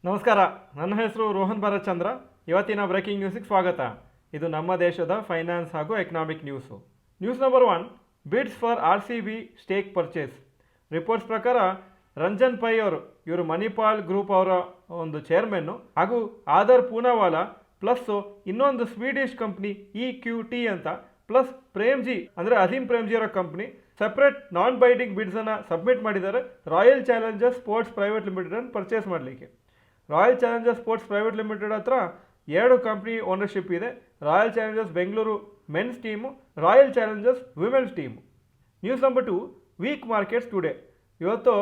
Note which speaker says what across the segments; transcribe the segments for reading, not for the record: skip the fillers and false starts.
Speaker 1: ನಮಸ್ಕಾರ, ನನ್ನ ಹೆಸರು ರೋಹನ್ ಭರತ್ಚಂದ್ರ. ಇವತ್ತಿನ ಬ್ರೇಕಿಂಗ್ ನ್ಯೂಸಿಗೆ ಸ್ವಾಗತ. ಇದು ನಮ್ಮ ದೇಶದ ಫೈನಾನ್ಸ್ ಹಾಗೂ economic news. News number 1, beads for RCB stake purchase. Reports ಪ್ರಕಾರ ರಂಜನ್ ಪೈ ಇವರು ಮಣಿಪಾಲ್ ಗ್ರೂಪ್ ಅವರ ಒಂದು ಚೇರ್ಮನ್ನು, ಹಾಗೂ ಆದರ್ ಪೂನಾವಾಲಾ ಪ್ಲಸ್ ಇನ್ನೊಂದು ಸ್ವೀಡಿಷ್ ಕಂಪ್ನಿ EQT ಅಂತ, ಪ್ಲಸ್ ಪ್ರೇಮ್ಜಿ ಅಂದರೆ ಅಜೀಮ್ ಪ್ರೇಮ್ಜಿ ಅವರ ಕಂಪ್ನಿ ಸೆಪ್ರೇಟ್ ನಾನ್ ಬೈಂಡಿಂಗ್ ಬಿಡ್ಸನ್ನು ಸಬ್ಮಿಟ್ ಮಾಡಿದ್ದಾರೆ ರಾಯಲ್ ಚಾಲೆಂಜರ್ಸ್ ಸ್ಪೋರ್ಟ್ಸ್ ಪ್ರೈವೇಟ್ ಲಿಮಿಟೆಡನ್ನು ಪರ್ಚೇಸ್ ಮಾಡಲಿಕ್ಕೆ. Royal challengers sports private limited ಹತ್ರ 2 ಕಂಪ್ನಿ ಓನರ್ಶಿಪ್ ಇದೆ. Royal challengers Bengaluru men's team, royal challengers women's team. News number 2, weak markets today. ಇವತ್ತು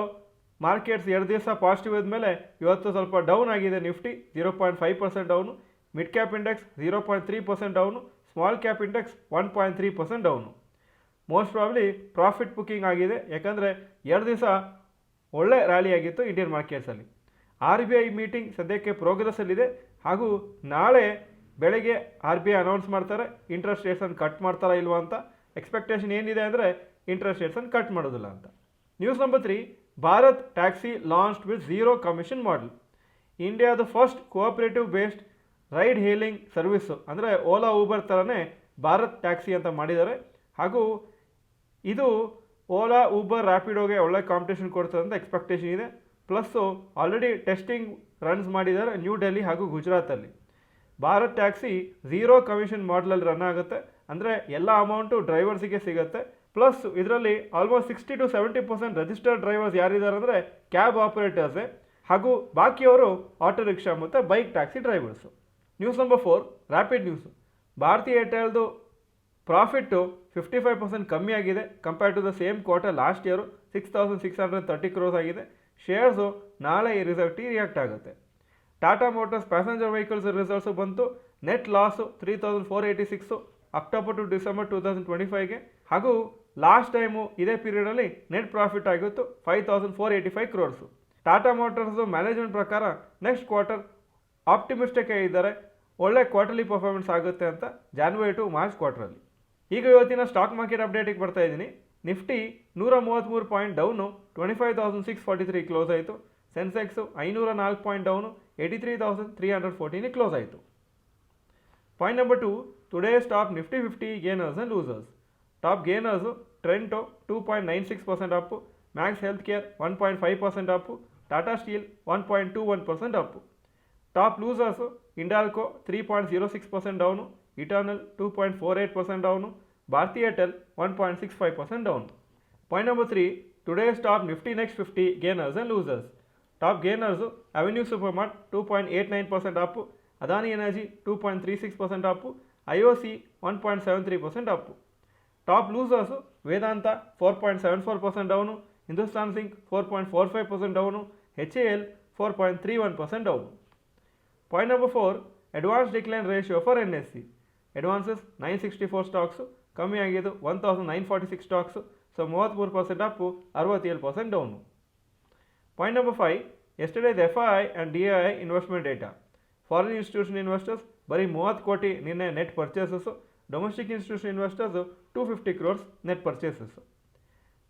Speaker 1: markets 2 ದಿವಸ positive ಇದ್ಮೇಲೆ ಇವತ್ತು ಸ್ವಲ್ಪ ಡೌನ್ ಆಗಿದೆ. Nifty 0.5% down, mid cap index 0.3% down, small cap index 1.3% down. Most probably profit booking ಆಗಿದೆ, ಯಾಕಂದರೆ 2 ದಿವಸ ಒಳ್ಳೆ ರ್ಯಾಲಿ ಆಗಿತ್ತು ಇಂಡಿಯನ್ ಮಾರ್ಕೆಟ್ಸಲ್ಲಿ. RBI ಮೀಟಿಂಗ್ ಸದ್ಯಕ್ಕೆ ಪ್ರೋಗ್ರೆಸ್ಸಲ್ಲಿದೆ, ಹಾಗೂ ನಾಳೆ ಬೆಳಗ್ಗೆ RBI ಅನೌನ್ಸ್ ಮಾಡ್ತಾರೆ ಇಂಟ್ರೆಸ್ಟ್ ರೇಟ್ಸನ್ನು ಕಟ್ ಮಾಡ್ತಾರಾ ಇಲ್ವಾ ಅಂತ. ಎಕ್ಸ್ಪೆಕ್ಟೇಷನ್ ಏನಿದೆ ಅಂದರೆ ಇಂಟ್ರೆಸ್ಟ್ ರೇಟ್ಸನ್ನು ಕಟ್ ಮಾಡೋದಿಲ್ಲ ಅಂತ. News number 3, Bharat taxi launched with zero commission model. ಇಂಡಿಯಾದ first cooperative based ride hailing service ಅಂದರೆ ಓಲಾ ಊಬರ್ ಥರನೇ ಭಾರತ್ ಟ್ಯಾಕ್ಸಿ ಅಂತ ಮಾಡಿದ್ದಾರೆ, ಹಾಗೂ ಇದು ಓಲಾ ಊಬರ್ ರ್ಯಾಪಿಡೋಗೆ ಒಳ್ಳೆ ಕಾಂಪಿಟೇಷನ್ ಕೊಡ್ತದೆ ಅಂತ ಎಕ್ಸ್ಪೆಕ್ಟೇಷನ್ ಇದೆ. ಪ್ಲಸ್ಸು ಆಲ್ರೆಡಿ ಟೆಸ್ಟಿಂಗ್ ರನ್ಸ್ ಮಾಡಿದ್ದಾರೆ ನ್ಯೂ ಡೆಲ್ಲಿ ಹಾಗೂ ಗುಜರಾತಲ್ಲಿ. ಭಾರತ್ ಟ್ಯಾಕ್ಸಿ ಝೀರೋ ಕಮಿಷನ್ ಮಾಡಲಲ್ಲಿ ರನ್ ಆಗುತ್ತೆ, ಅಂದರೆ ಎಲ್ಲ ಅಮೌಂಟು ಡ್ರೈವರ್ಸಿಗೆ ಸಿಗುತ್ತೆ. ಪ್ಲಸ್ ಇದರಲ್ಲಿ ಆಲ್ಮೋಸ್ಟ್ 60 to 70% ರಿಜಿಸ್ಟರ್ಡ್ ಡ್ರೈವರ್ಸ್ ಯಾರಿದ್ದಾರೆ ಅಂದರೆ ಕ್ಯಾಬ್ ಆಪರೇಟರ್ಸೇ, ಹಾಗೂ ಬಾಕಿಯವರು ಆಟೋ ರಿಕ್ಷಾ ಮತ್ತು bike taxi drivers. News number 4, rapid news. Bharti ಏರ್ಟೆಲ್ದು ಪ್ರಾಫಿಟ್ಟು 55% ಕಮ್ಮಿ ಆಗಿದೆ compared to the same quarter last year. 6,630 crores ಆಗಿದೆ. ಶೇರ್ಸು ನಾಳೆ ಈ ರಿಸಲ್ಟ್ಗೆ ರಿಯಾಕ್ಟ್ ಆಗುತ್ತೆ. Tata motors passenger vehicles results ಬಂತು. Net loss 3,486 October to December 2025ಗೆ, ಹಾಗೂ ಲಾಸ್ಟ್ ಟೈಮು ಇದೇ ಪೀರಿಯಡಲ್ಲಿ ನೆಟ್ ಪ್ರಾಫಿಟ್ ಆಗಿತ್ತು 5,485 crores. ಟಾಟಾ ಮೋಟರ್ಸ್ದು ಮ್ಯಾನೇಜ್ಮೆಂಟ್ ಪ್ರಕಾರ ನೆಕ್ಸ್ಟ್ ಕ್ವಾರ್ಟರ್ ಆಪ್ಟಿಮಿಸ್ಟಿಕ್ ಆಗಿದ್ದಾರೆ, ಒಳ್ಳೆ ಕ್ವಾರ್ಟರ್ಲಿ ಪರ್ಫಾರ್ಮೆನ್ಸ್ ಆಗುತ್ತೆ ಅಂತ ಜಾನ್ವರಿ ಟು ಮಾರ್ಚ್ ಕ್ವಾರ್ಟರಲ್ಲಿ. ಈಗ ಇವತ್ತಿನ ಸ್ಟಾಕ್ ಮಾರ್ಕೆಟ್ ಅಪ್ಡೇಟಿಗೆ ಬರ್ತಾ ಇದ್ದೀನಿ. ನಿಫ್ಟಿ 133 ಪಾಯಿಂಟ್ ಡೌನು 25,643 ಕ್ಲೋಸ್ ಆಯಿತು. ಸೆನ್ಸೆಕ್ಸು 504 ಪಾಯಿಂಟ್ ಡೌನು 83,314 ಕ್ಲೋಸ್ ಆಯಿತು. Point number 2, today's top Nifty 50 gainers and losers. Top gainers Trent 2.96% up, Max healthcare 1.5% up, Tata steel 1.21% up. Top losers Hindalco 3.06% down, eternal 2.48% down, Bharti Airtel 1.65% down. Point number 3, today's top Nifty next 50 gainers and losers. Top gainers avenue supermart 2.89% up, Adani energy 2.36% up, IOC 1.73% Appu. Top losers Vedanta 4.74% down, Hindustan Zinc 4.45% down, HAL 4.31% down. Point number 4, advance decline ratio for NSE. Advances 964 stocks, ಕಮ್ಮಿ ಆಗಿದ್ದು 1,946 stocks, so 33% up, 67% down. Point number 5, yesterday's FII and DII investment data. Foreign institution investors ಬರೀ 30 ಕೋಟಿ ನಿನ್ನೆ net purchases, domestic institution investors 250 crores net purchases.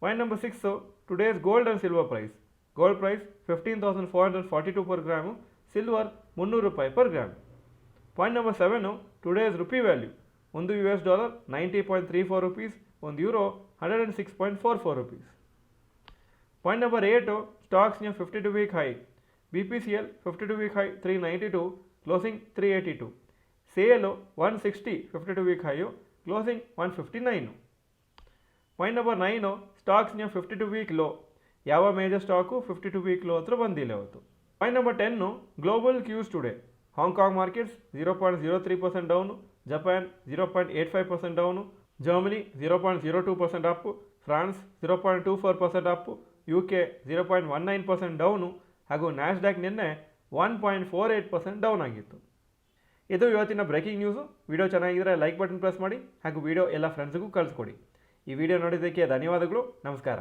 Speaker 1: Point number 6, today's gold and silver price. Gold price 15,442 per gram, silver $300 per gram. Point number 7, today's rupee value. $1 90.34 rupees, €1 106.44 rupees. Point number 8, stocks new 52 week high. BPCL 52 week high 392, closing 382. SAIL 160 52 week high, closing 159. Point number 9, stocks new 52 week low. ಯಾವ major stock 52 week low ಹತ್ರ ಬಂದಿಲ್ಲ ಇವತ್ತು. Point number 10, global cues today. Hong Kong markets 0.03% down, Japan 0.85% down, Germany 0.02% Appu, France 0.24% Appu, UK 0.19% down, ಹಾಗೂ Nasdaq ನಿನ್ನೆ 1.48% down ಆಗಿತ್ತು. ಇದು ಇವತ್ತಿನ breaking news. Video ಚೆನ್ನಾಗಿದ್ದರೆ ಲೈಕ್ ಬಟನ್ ಪ್ರೆಸ್ ಮಾಡಿ, ಹಾಗೂ ವಿಡಿಯೋ ಎಲ್ಲ ಫ್ರೆಂಡ್ಸ್ಗೂ ಕಳಿಸ್ಕೊಡಿ. ಈ ವಿಡಿಯೋ ನೋಡಿದ್ದಕ್ಕೆ ಧನ್ಯವಾದಗಳು. ನಮಸ್ಕಾರ.